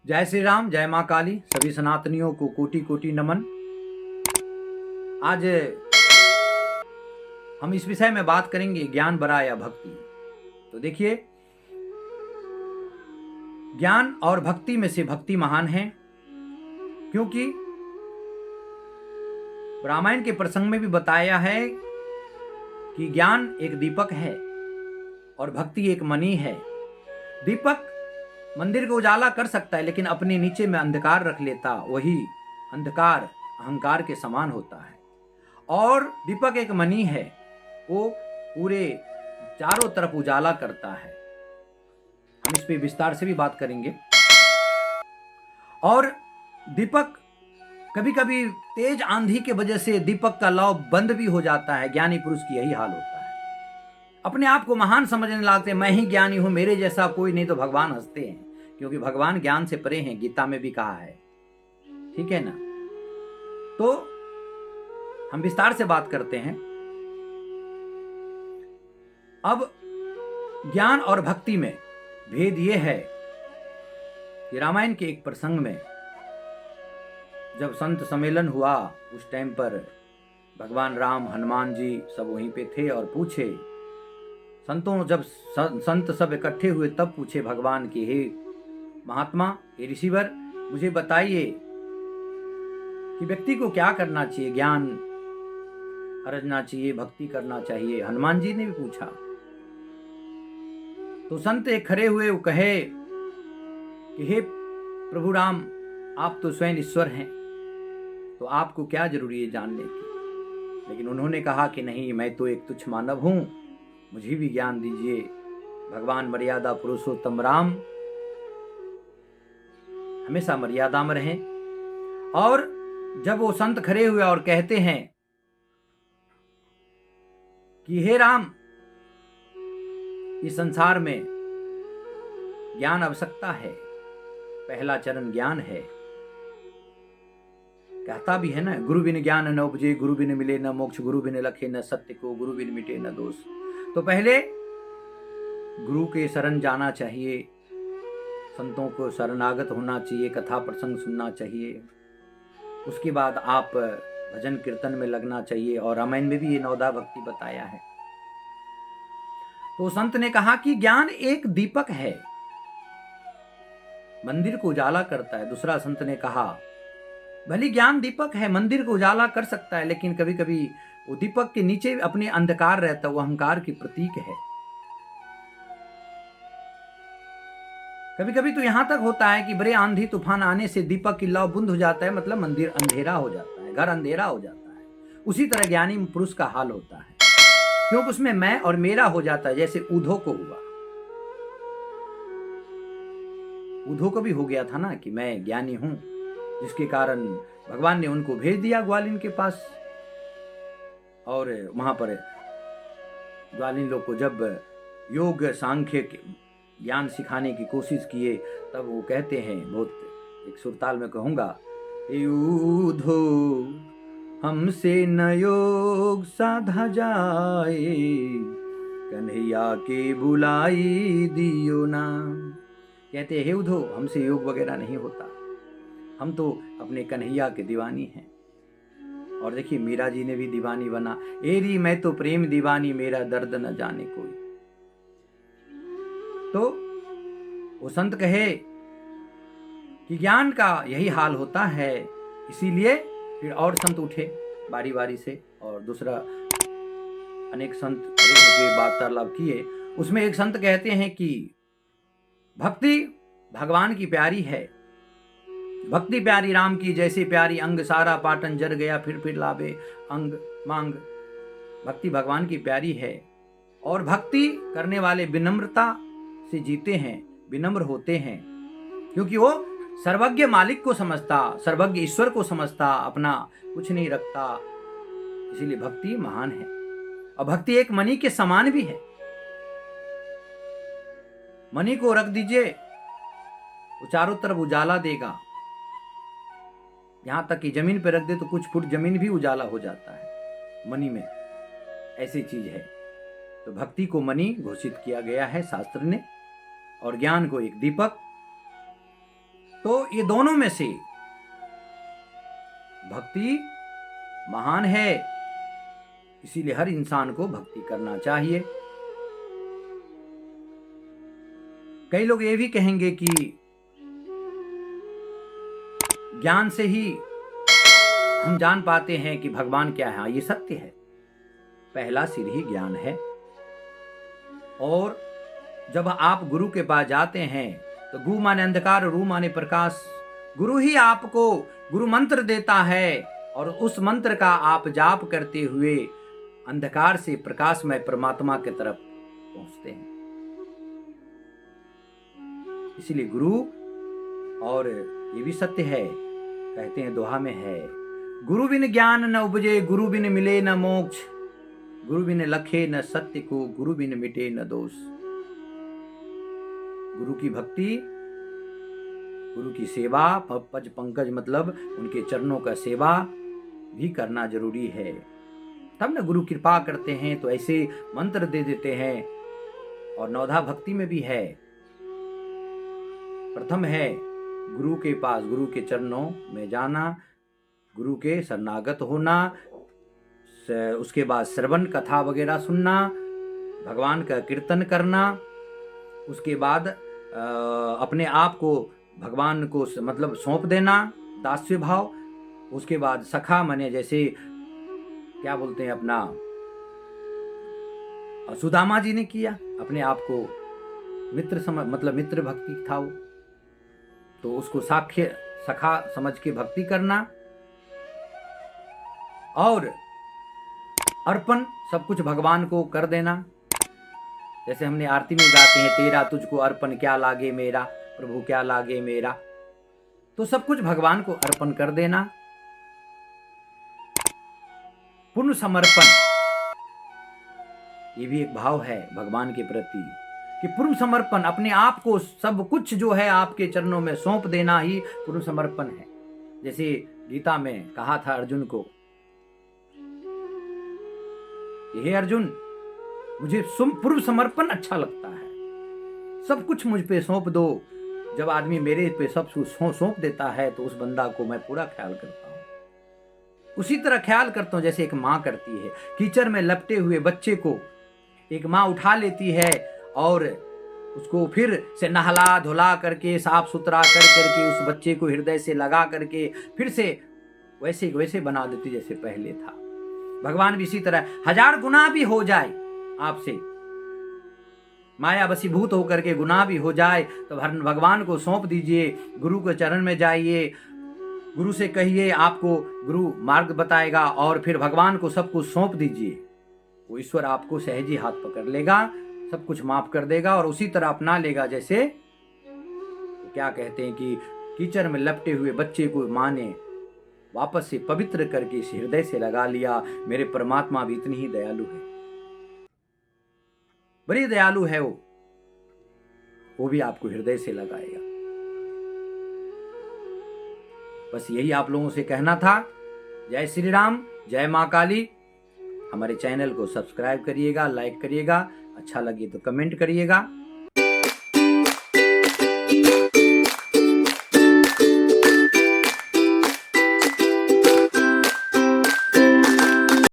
जय श्री राम, जय माँ काली। सभी सनातनियों को कोटि कोटि नमन। आज हम इस विषय में बात करेंगे, ज्ञान बड़ा या भक्ति। तो देखिए, ज्ञान और भक्ति में से भक्ति महान है, क्योंकि रामायण के प्रसंग में भी बताया है कि ज्ञान एक दीपक है और भक्ति एक मणि है। दीपक मंदिर को उजाला कर सकता है, लेकिन अपने नीचे में अंधकार रख लेता, वही अंधकार अहंकार के समान होता है। और दीपक एक मणि है, वो पूरे चारों तरफ उजाला करता है। हम इस पे विस्तार से भी बात करेंगे। और दीपक कभी कभी तेज आंधी के वजह से दीपक का लौ बंद भी हो जाता है। ज्ञानी पुरुष की यही हाल होता है। अपने आप को महान समझने लगते, मैं ही ज्ञानी हूं, मेरे जैसा कोई नहीं। तो भगवान हंसते हैं, क्योंकि भगवान ज्ञान से परे हैं, गीता में भी कहा है। ठीक है ना? तो हम विस्तार से बात करते हैं। अब ज्ञान और भक्ति में भेद यह है कि रामायण के एक प्रसंग में जब संत सम्मेलन हुआ, उस टाइम पर भगवान राम, हनुमान जी सब वहीं पे थे और पूछे संतों, जब संत सब इकट्ठे हुए तब पूछे भगवान की, हे महात्मा, हे ऋषिवर, मुझे बताइए कि व्यक्ति को क्या करना चाहिए, ज्ञान अर्जना चाहिए, भक्ति करना चाहिए। हनुमान जी ने भी पूछा। तो संत एक खड़े हुए, वो कहे कि हे प्रभु राम, आप तो स्वयं ईश्वर हैं, तो आपको क्या जरूरी है जानने की। लेकिन उन्होंने कहा कि नहीं, मैं तो एक तुच्छ मानव हूं, मुझे भी ज्ञान दीजिए। भगवान मर्यादा पुरुषोत्तम राम हमेशा मर्यादा में रहें। और जब वो संत खड़े हुए और कहते हैं कि हे राम, इस संसार में ज्ञान आवश्यकता है, पहला चरण ज्ञान है। कहता भी है ना, गुरु बिन ज्ञान न उपजे, गुरु बिन मिले न मोक्ष, गुरु बिन लखे न सत्य को, गुरु बिन मिटे न दोष। तो पहले गुरु के शरण जाना चाहिए, संतों को शरणागत होना चाहिए, कथा प्रसंग सुनना चाहिए। उसके बाद आप भजन कीर्तन में लगना चाहिए। और रामायण में भी ये नवदा भक्ति बताया है। तो संत ने कहा कि ज्ञान एक दीपक है, मंदिर को उजाला करता है। दूसरा संत ने कहा, भले ज्ञान दीपक है, मंदिर को उजाला कर सकता है, लेकिन कभी कभी वो दीपक के नीचे अपने अंधकार रहता है, वो अहंकार की प्रतीक है। कभी कभी तो यहां तक होता है कि बड़े आंधी तूफान आने से दीपक की लौ बुंद हो जाता है, मतलब मंदिर अंधेरा हो जाता है, घर अंधेरा हो जाता है। उसी तरह ज्ञानी पुरुष का हाल होता है, क्योंकि उसमें मैं और मेरा हो जाता है। जैसे ऊधो को हुआ, ऊधो को भी हो गया था ना कि मैं ज्ञानी हूं, जिसके कारण भगवान ने उनको भेज दिया ग्वालिन के पास। और वहां पर ग्वालिन लोग को जब योग सांख्य ज्ञान सिखाने की कोशिश किए, तब वो कहते हैं, बहुत एक सुरताल में कहूंगा, ऊधो हमसे न योग साधा जाए, कन्हैया के बुलाई दियो ना। कहते हे ऊधो, हमसे योग वगैरह नहीं होता, हम तो अपने कन्हैया के दीवानी हैं। और देखिए, मीरा जी ने भी दीवानी बना, एरी मैं तो प्रेम दीवानी, मेरा दर्द न जाने कोई। तो वो संत कहे कि ज्ञान का यही हाल होता है। इसीलिए फिर और संत उठे बारी बारी से, और दूसरा अनेक संत वार्तालाप किए। उसमें एक संत कहते हैं कि भक्ति भगवान की प्यारी है, भक्ति प्यारी राम की जैसे प्यारी, अंग सारा पाटन जर गया, फिर लावे अंग मांग। भक्ति भगवान की प्यारी है, और भक्ति करने वाले विनम्रता से जीते हैं, विनम्र होते हैं, क्योंकि वो सर्वज्ञ मालिक को समझता, सर्वज्ञ ईश्वर को समझता, अपना कुछ नहीं रखता। इसीलिए भक्ति महान है। और भक्ति एक मणि के समान भी है। मणि को रख दीजिए, वो चारों तरफ उजाला देगा। यहां तक कि जमीन पर रख दे तो कुछ फुट जमीन भी उजाला हो जाता है मणि में, ऐसी चीज है। तो भक्ति को मणि घोषित किया गया है शास्त्र ने, और ज्ञान को एक दीपक। तो ये दोनों में से भक्ति महान है, इसीलिए हर इंसान को भक्ति करना चाहिए। कई लोग ये भी कहेंगे कि ज्ञान से ही हम जान पाते हैं कि भगवान क्या है। ये सत्य है, पहला सिर ही ज्ञान है। और जब आप गुरु के पास जाते हैं तो गु माने अंधकार, रू माने प्रकाश। गुरु ही आपको गुरु मंत्र देता है और उस मंत्र का आप जाप करते हुए अंधकार से प्रकाशमय परमात्मा की तरफ पहुंचते हैं। इसीलिए गुरु, और ये भी सत्य है, कहते हैं दोहा में है, गुरु बिन ज्ञान न उपजे, गुरु बिन मिले न मोक्ष, गुरु बिन लखे न सत्य को, गुरु बिन मिटे न दोष। गुरु की भक्ति, गुरु की सेवा, पज पंकज मतलब उनके चरणों का सेवा भी करना जरूरी है। तब न गुरु कृपा करते हैं, तो ऐसे मंत्र दे देते हैं। और नवधा भक्ति में भी है, प्रथम है गुरु के पास, गुरु के चरणों में जाना, गुरु के शरणागत होना, उसके बाद श्रवण कथा वगैरह सुनना, भगवान का कीर्तन करना, उसके बाद अपने आप को भगवान को मतलब सौंप देना, दास्य भाव। उसके बाद सखा माने जैसे क्या बोलते हैं अपना सुदामा जी ने किया, अपने आप को मित्र मतलब मित्र भक्ति था वो, तो उसको साख्य सखा समझ के भक्ति करना। और अर्पण सब कुछ भगवान को कर देना। जैसे हमने आरती में गाते हैं, तेरा तुझको अर्पण क्या लागे मेरा, प्रभु क्या लागे मेरा। तो सब कुछ भगवान को अर्पण कर देना। पूर्ण समर्पण, ये भी एक भाव है भगवान के प्रति कि पूर्ण समर्पण, अपने आप को सब कुछ जो है आपके चरणों में सौंप देना ही पूर्ण समर्पण है। जैसे गीता में कहा था अर्जुन को, हे अर्जुन, मुझे पूर्ण समर्पण अच्छा लगता है, सब कुछ मुझ पे सौंप दो। जब आदमी मेरे पे सब कुछ सौंप देता है तो उस बंदा को मैं पूरा ख्याल करता हूँ। उसी तरह ख्याल करता हूँ जैसे एक माँ करती है। कीचड़ में लपटे हुए बच्चे को एक माँ उठा लेती है और उसको फिर से नहला धुला करके साफ सुथरा कर करके उस बच्चे को हृदय से लगा करके फिर से वैसे बना देती जैसे पहले था। भगवान भी इसी तरह 1000 गुना भी हो जाए आपसे, माया वशीभूत होकर के गुनाह भी हो जाए तो भगवान को सौंप दीजिए, गुरु के चरण में जाइए, गुरु से कहिए, आपको गुरु मार्ग बताएगा और फिर भगवान को सब कुछ सौंप दीजिए। वो ईश्वर आपको सहज ही हाथ पकड़ लेगा, सब कुछ माफ कर देगा और उसी तरह अपना लेगा। जैसे तो क्या कहते हैं कि कीचड़ में लपटे हुए बच्चे को माँ ने वापस से पवित्र करके इस हृदय से लगा लिया। मेरे परमात्मा भी इतनी ही दयालु है, बड़ी दयालु है वो भी आपको हृदय से लगाएगा। बस यही आप लोगों से कहना था। जय श्री राम, जय मां काली। हमारे चैनल को सब्सक्राइब करिएगा, लाइक करिएगा, अच्छा लगे तो कमेंट करिएगा।